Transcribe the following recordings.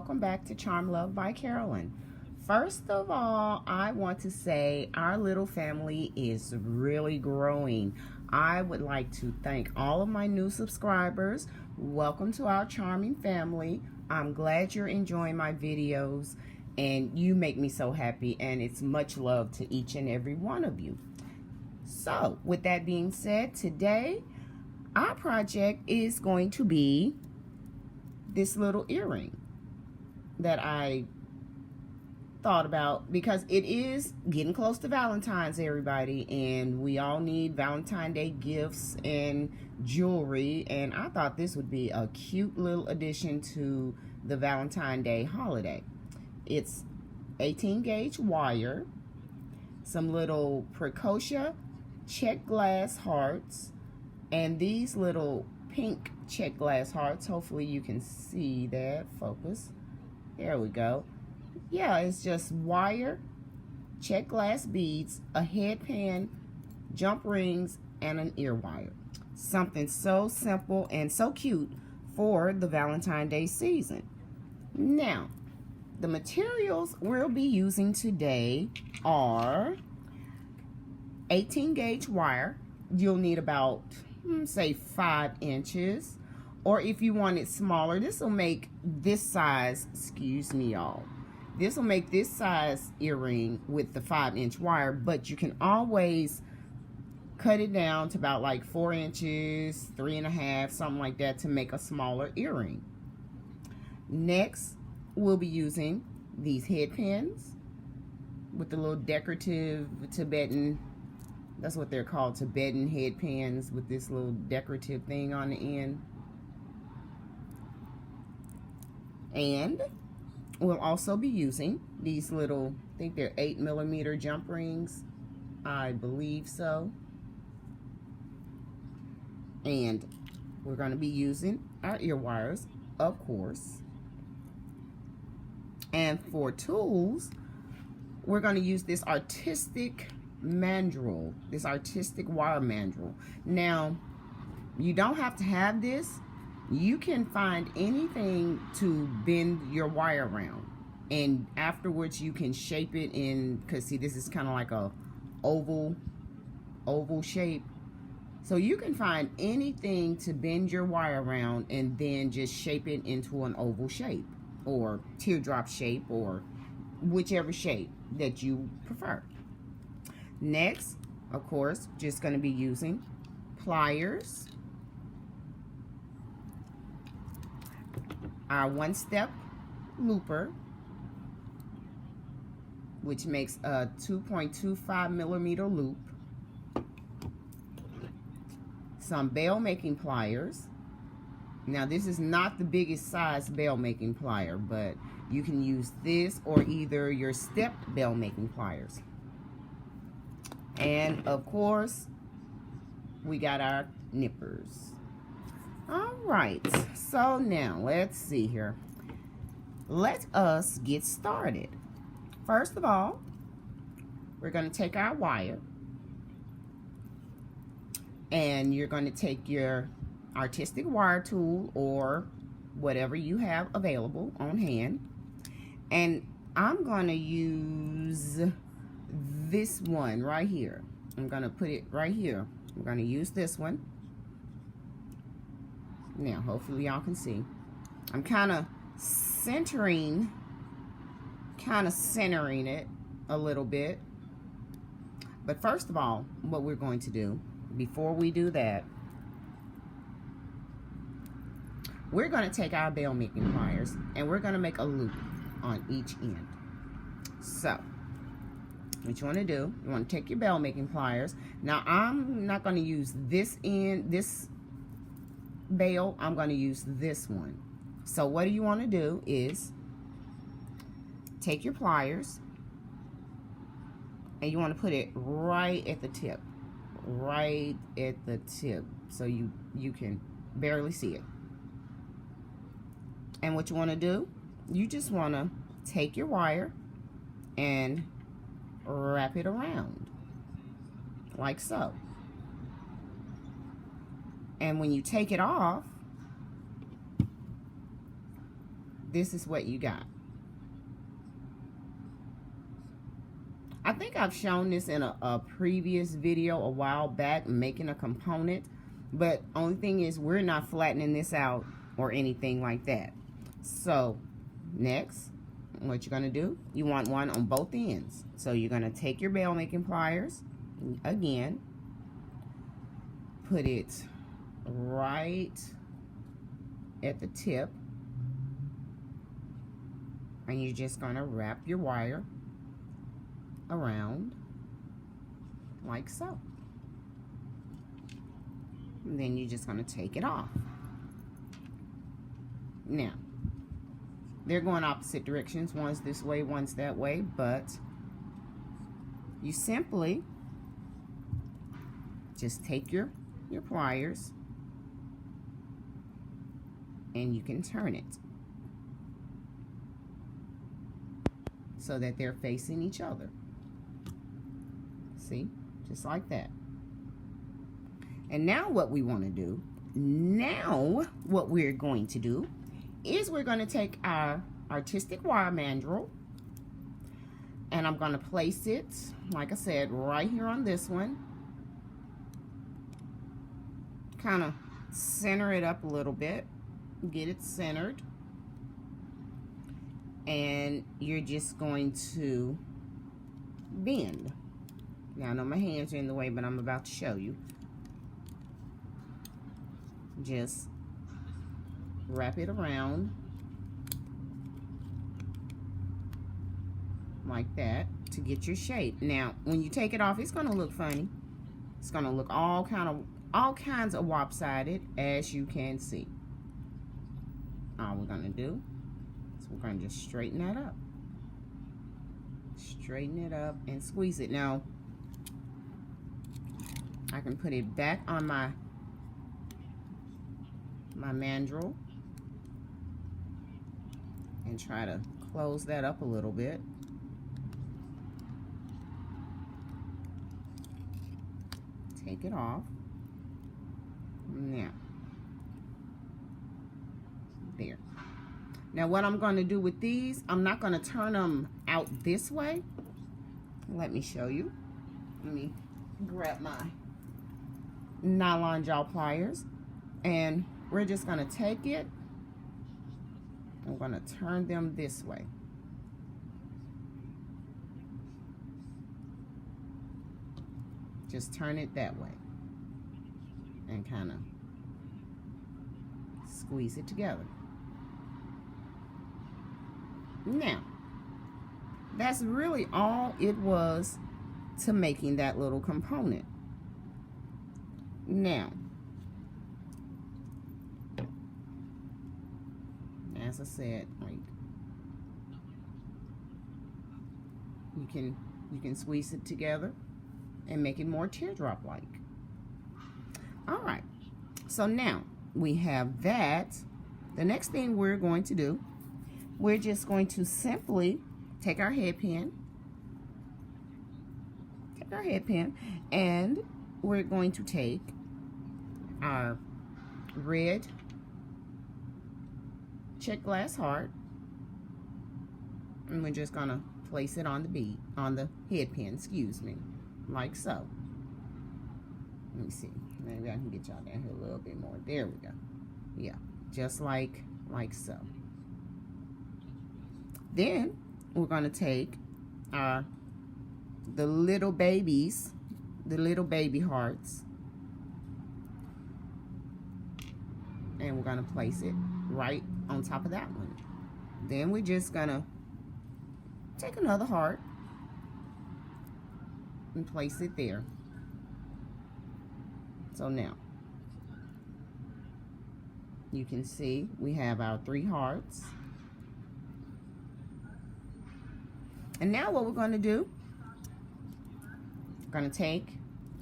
welcome back to Charm Love by Carolyn. First of all, I want to say our little family is really growing. I would like to thank all of my new subscribers. Welcome to our charming family. I'm glad you're enjoying my videos and you make me so happy, and it's much love to each and every one of you. So with that being said, today our project is going to be this little earring that I thought about because it is getting close to Valentine's, everybody, and we all need Valentine's Day gifts and jewelry, and I thought this would be a cute little addition to the Valentine's Day holiday. It's 18 gauge wire, some little Preciosa Czech glass hearts, and these little pink check glass hearts. Hopefully you can see that. Focus. There we go. Yeah, it's just wire, check glass beads, a headband, jump rings, and an ear wire. Something so simple and so cute for the Valentine's Day season. Now, the materials we'll be using today are 18 gauge wire. You'll need about, say, 5 inches. Or if you want it smaller, this will make this size, excuse me y'all, this will make this size earring with the 5-inch wire, but you can always cut it down to about like 4 inches, 3.5, something like that, to make a smaller earring. Next, we'll be using these headpins with the little decorative Tibetan, that's what they're called, Tibetan headpins with this little decorative thing on the end. And we'll also be using these little, I think they're 8mm jump rings. I believe so. And we're going to be using our ear wires, of course. And for tools, we're going to use this artistic mandrel, this artistic wire mandrel. Now, you don't have to have this. You can find anything to bend your wire around, and afterwards you can shape it in, because see, this is kind of like a oval shape, so you can find anything to bend your wire around and then just shape it into an oval shape or teardrop shape or whichever shape that you prefer. Next, of course, just going to be using pliers, our 1-step looper, which makes a 2.25mm loop, some bail making pliers. Now this is not the biggest size bail making plier, but you can use this or either your step bail making pliers. And of course, we got our nippers. All right, so now let's see here. Let us get started. First of all, we're going to take our wire, and you're going to take your artistic wire tool or whatever you have available on hand, and I'm going to use this one right here. I'm going to put it right here. I'm going to use this one. Now, hopefully y'all can see. I'm kind of centering it a little bit. But first of all, what we're going to do, before we do that, we're going to take our bail making pliers and we're going to make a loop on each end. So, what you want to do, you want to take your bail making pliers. Now, I'm not going to use this end, this bail, I'm going to use this one. So what do you want to do is take your pliers and you want to put it right at the tip, so you can barely see it. And what you want to do, you just want to take your wire and wrap it around like so. And when you take it off, this is what you got. I think I've shown this in a previous video a while back, making a component, but only thing is we're not flattening this out or anything like that. So next, what you're going to do, you want one on both ends. So you're going to take your bail making pliers, again, put it right at the tip, and you're just going to wrap your wire around like so. And then you're just going to take it off. Now, they're going opposite directions. One's this way, one's that way, but you simply just take your pliers and you can turn it so that they're facing each other. See? Just like that. And now what we want to do, what we're going to do is we're going to take our artistic wire mandrel, and I'm going to place it, like I said, right here on this one. Kind of center it up a little bit, get it centered, and you're just going to bend. Now I know my hands are in the way, but I'm about to show you. Just wrap it around like that to get your shape. Now when you take it off, it's going to look funny. It's going to look all kinds of lopsided, as you can see. All we're going to do is we're going to just straighten that up. Straighten it up and squeeze it. Now I can put it back on my mandrel and try to close that up a little bit. Take it off. Now, there. Now what I'm going to do with these, I'm not going to turn them out this way. Let me show you. Let me grab my nylon jaw pliers, and we're just going to take it. I'm going to turn them this way. Just turn it that way and kind of squeeze it together. Now, that's really all it was to making that little component. Now, as I said, like, you can squeeze it together and make it more teardrop-like. All right, so now we have that. The next thing we're going to do, we're just going to simply take our head pin, and we're going to take our red check glass heart, and we're just gonna place it on the bead, on the head pin, excuse me, like so. Let me see, maybe I can get y'all down here a little bit more. There we go. Yeah, just like so. Then we're gonna take the little babies, the little baby hearts, and we're gonna place it right on top of that one. Then we're just gonna take another heart and place it there. So now you can see we have our 3 hearts. And now what we're going to do, we're going to take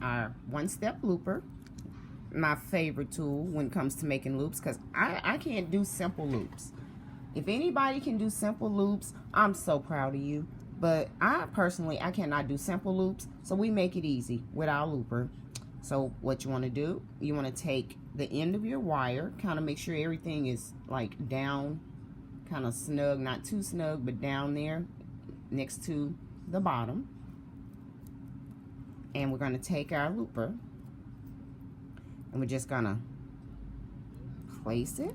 our 1-step looper, my favorite tool when it comes to making loops, because I can't do simple loops. If anybody can do simple loops, I'm so proud of you. But I cannot do simple loops, so we make it easy with our looper. So what you want to do, you want to take the end of your wire, kind of make sure everything is like down kind of snug, not too snug, but down there next to the bottom. And we're going to take our looper and we're just going to place it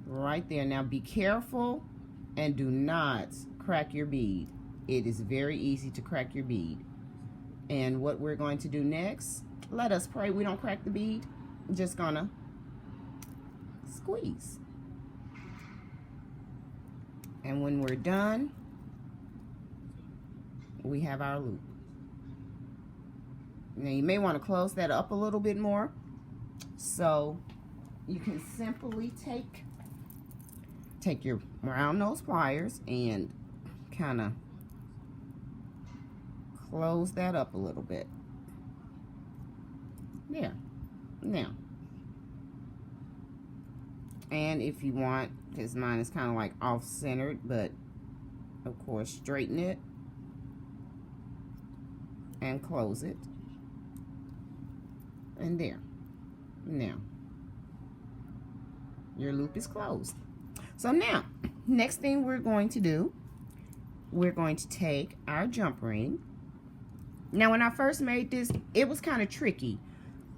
right there. Now be careful and do not crack your bead. It is very easy to crack your bead. And what we're going to do next, let us pray we don't crack the bead. I'm just gonna squeeze. And when we're done, we have our loop. Now you may want to close that up a little bit more. So you can simply take your round nose pliers and kind of close that up a little bit. There. Now, and if you want, because mine is kind of like off-centered, but of course straighten it and close it. And there. Now, your loop is closed. So now, next thing we're going to do, we're going to take our jump ring. Now, when I first made this, it was kind of tricky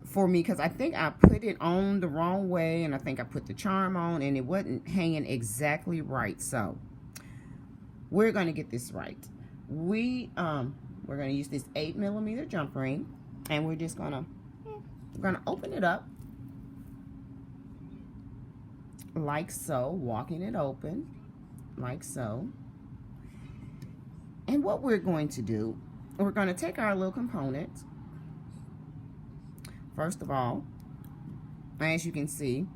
for me because I think I put it on the wrong way, and I think I put the charm on and it wasn't hanging exactly right. So we're going to get this right. We're going to use this 8mm jump ring, and we're just going to open it up like so, walking it open like so. And what we're going to do, we're going to take our little component. First of all, as you can see,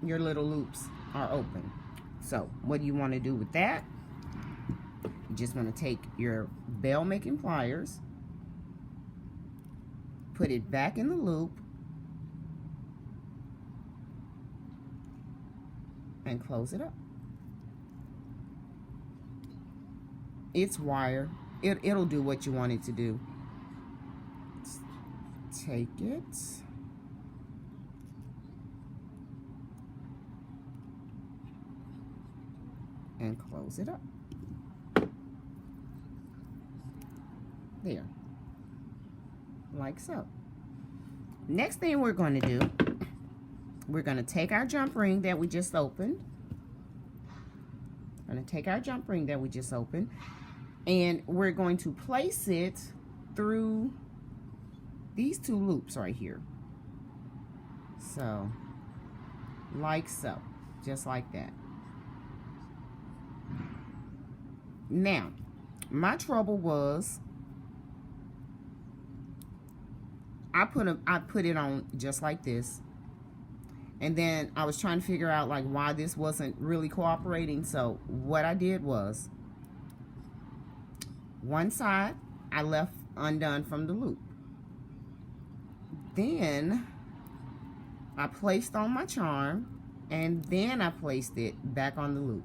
your little loops are open. So what do you want to do with that? You just want to take your bell making pliers, put it back in the loop, and close it up. It's wire. It'll do what you want it to do. Take it and close it up. There. Like so. Next thing we're going to do, we're going to take our jump ring that we just opened. We're going to take our jump ring that we just opened, and we're going to place it through these two loops right here. So, like so. Just like that. Now, my trouble was I put it on just like this, and then I was trying to figure out like why this wasn't really cooperating. So what I did was, one side I left undone from the loop. Then I placed on my charm, and then I placed it back on the loop.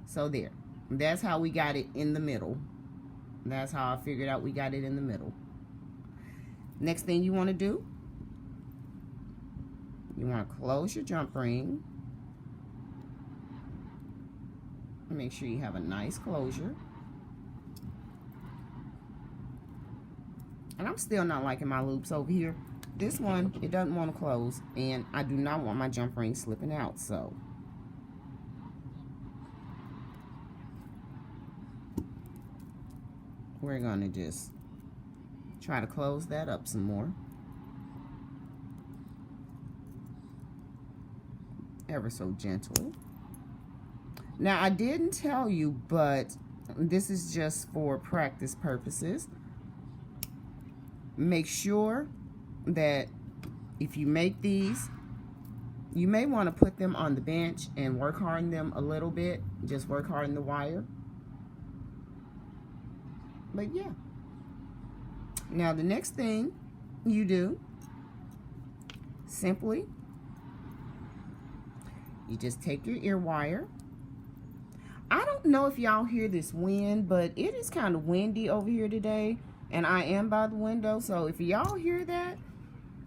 So there. That's how we got it in the middle. That's how I figured out we got it in the middle. Next thing you want to do, you want to close your jump ring. Make sure you have a nice closure. And I'm still not liking my loops over here. This one, it doesn't want to close, and I do not want my jump ring slipping out, so we're going to just try to close that up some more. Ever so gentle. Now, I didn't tell you, but this is just for practice purposes. Make sure that if you make these, you may want to put them on the bench and work hard on them a little bit. Just work hard on the wire. But yeah. Now the next thing you do, simply, you just take your ear wire. I don't know if y'all hear this wind, but it is kind of windy over here today, and I am by the window, so if y'all hear that,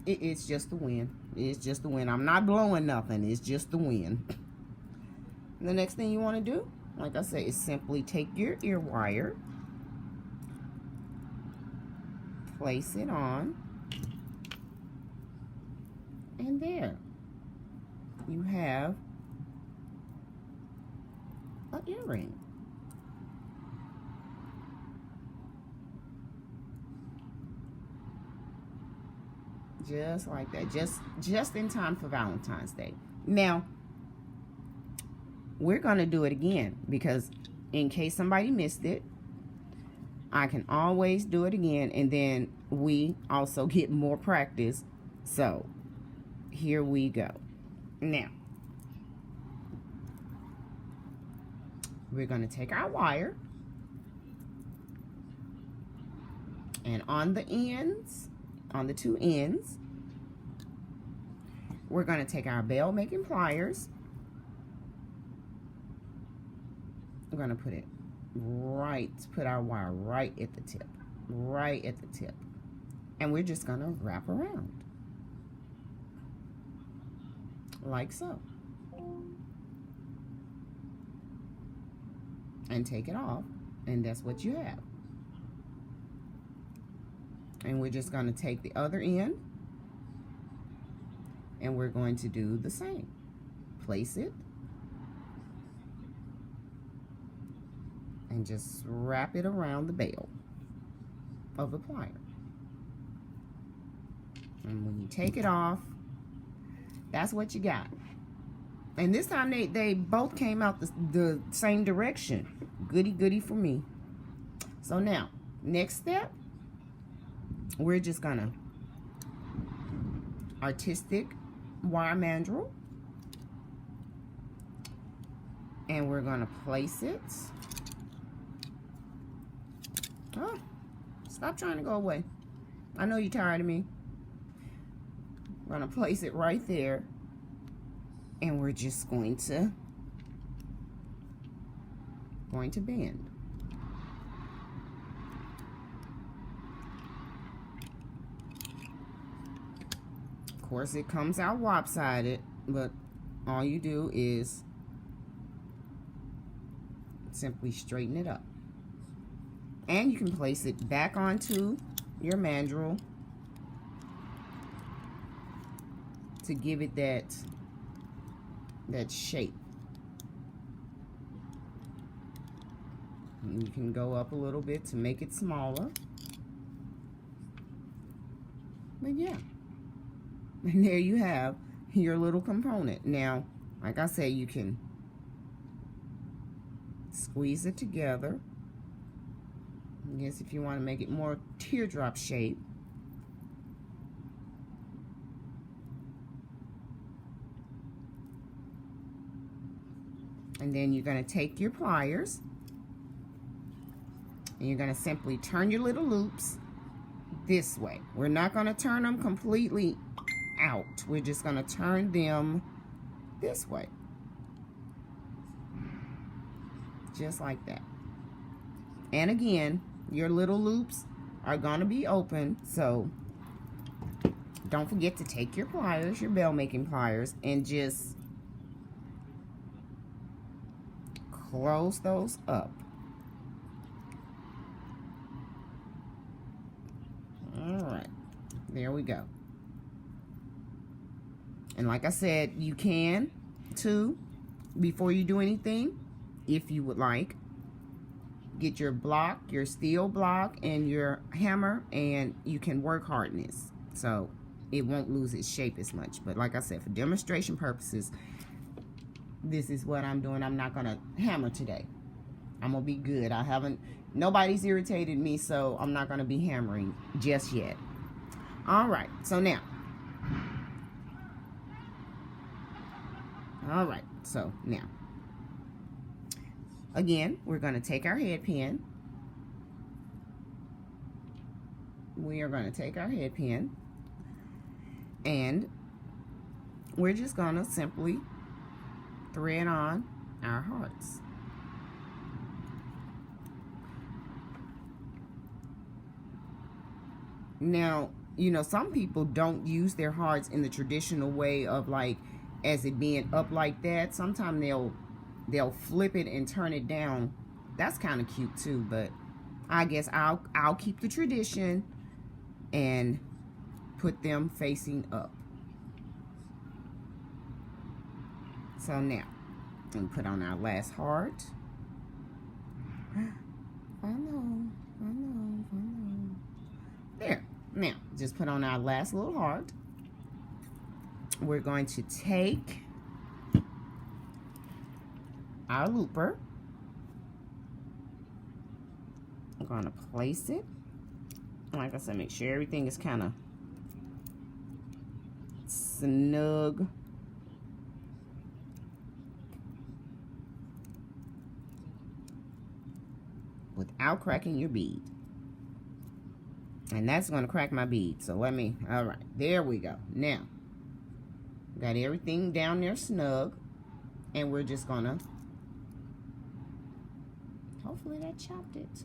It's just the wind. It's just the wind. I'm not blowing nothing. It's just the wind. The next thing you want to do, like I say, is simply take your ear wire, place it on, and there you have an earring. Just like that, just in time for Valentine's Day. Now we're gonna do it again, because in case somebody missed it, I can always do it again, and then we also get more practice. So here we go. Now we're gonna take our wire, and on the ends, on the two ends, we're going to take our bell making pliers. We're going to put our wire right at the tip, and we're just going to wrap around like so, and take it off, and that's what you have. And we're just going to take the other end, and we're going to do the same. Place it, and just wrap it around the bell of the plier. And when you take it off, that's what you got. And this time they both came out the same direction. Goody for me. So now, next step, we're just gonna artistic wire mandrel, and we're gonna place it. Oh, stop trying to go away. I know you're tired of me. We're gonna place it right there, and we're just going to bend. Of course, it comes out lopsided, but all you do is simply straighten it up. And you can place it back onto your mandrel to give it that shape. And you can go up a little bit to make it smaller. But yeah. And there you have your little component. Now, like I said, you can squeeze it together. I guess if you want to make it more teardrop shape. And then you're going to take your pliers, and you're going to simply turn your little loops this way. We're not going to turn them completely out. We're just going to turn them this way. Just like that. And again, your little loops are going to be open, so don't forget to take your pliers, your bell making pliers, and just close those up. All right, there we go. And like I said, you can too, before you do anything, if you would like, get your block, your steel block, and your hammer, and you can work hardness, so it won't lose its shape as much. But like I said, for demonstration purposes, this is what I'm doing. I'm not gonna hammer today. I'm gonna be good. Nobody's irritated me, so I'm not gonna be hammering just yet. All right, so now, again, we're going to take our head pin. We are going to take our head pin, and we're just going to simply thread on our hearts. Now, you know, some people don't use their hearts in the traditional way of like as it being up like that. Sometimes they'll flip it and turn it down. That's kind of cute too, but I guess I'll keep the tradition and put them facing up. So now, we put on our last heart. I know. There. Now, just put on our last little heart. We're going to take our looper. I'm going to place it. Like I said, make sure everything is kind of snug. Without cracking your bead. And that's going to crack my bead. So let me, all right, there we go. Now, got everything down there snug. And we're just going to, hopefully that chopped it.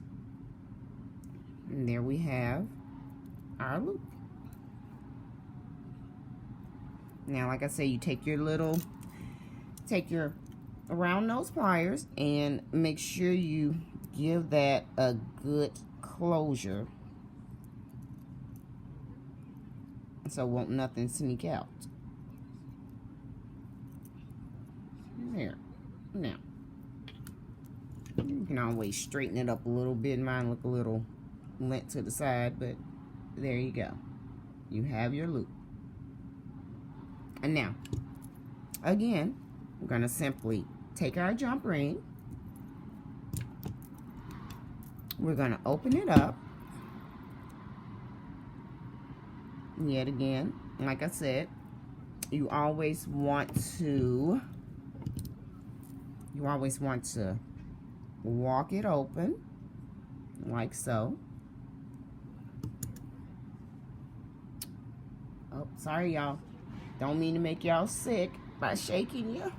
And there we have our loop. Now, like I say, you take your round nose pliers and make sure you give that a good closure so won't nothing sneak out. There. Now, you can always straighten it up a little bit. Mine look a little lent to the side, but there you go. You have your loop. And now, again, we're going to simply take our jump ring. We're going to open it up. Yet again, like I said, you always want to walk it open like so. Oh, sorry y'all. Don't mean to make y'all sick by shaking you.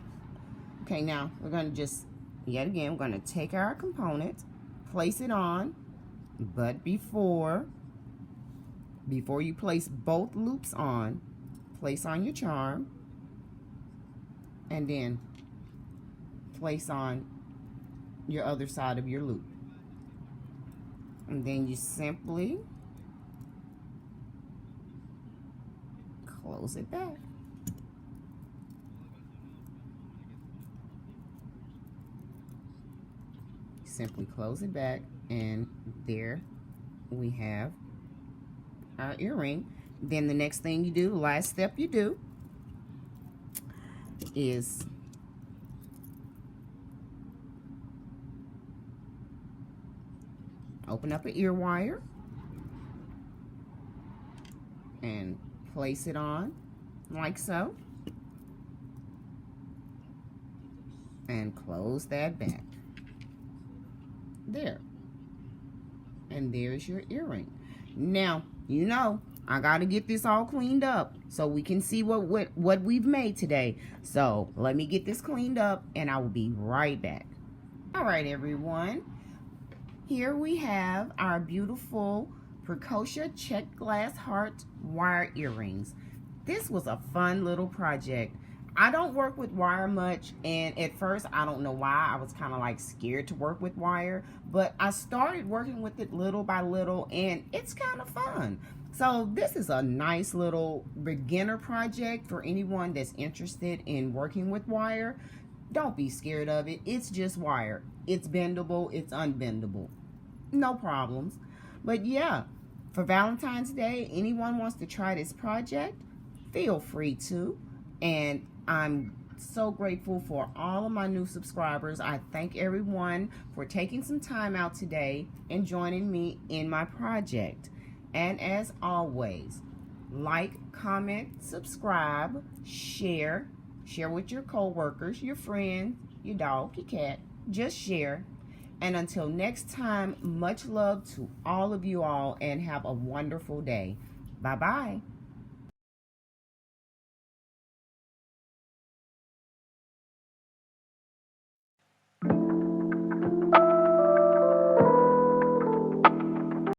Okay, now we're going to just, yet again, we're going to take our component, place it on, but before you place both loops on, place on your charm, and then place on your other side of your loop. And then you simply close it back. Simply close it back, and there we have our earring. Then the next thing you do, the last step you do, is open up an ear wire and place it on like so, and close that back. There. And there's your earring. Now, you know, I got to get this all cleaned up so we can see what we've made today. So let me get this cleaned up and I will be right back. All right, everyone. Here we have our beautiful Preciosa Czech glass heart wire earrings. This was a fun little project. I don't work with wire much, and at first I don't know why I was kind of like scared to work with wire, but I started working with it little by little and it's kind of fun. So this is a nice little beginner project for anyone that's interested in working with wire. Don't be scared of it. It's just wire. It's bendable, it's unbendable. No problems. But yeah, for Valentine's Day, anyone wants to try this project, feel free to. And I'm so grateful for all of my new subscribers. I thank everyone for taking some time out today and joining me in my project. And as always, like, comment, subscribe, share with your co-workers, your friends, your dog, your cat. Just share. And until next time, much love to all of you all and have a wonderful day. Bye-bye.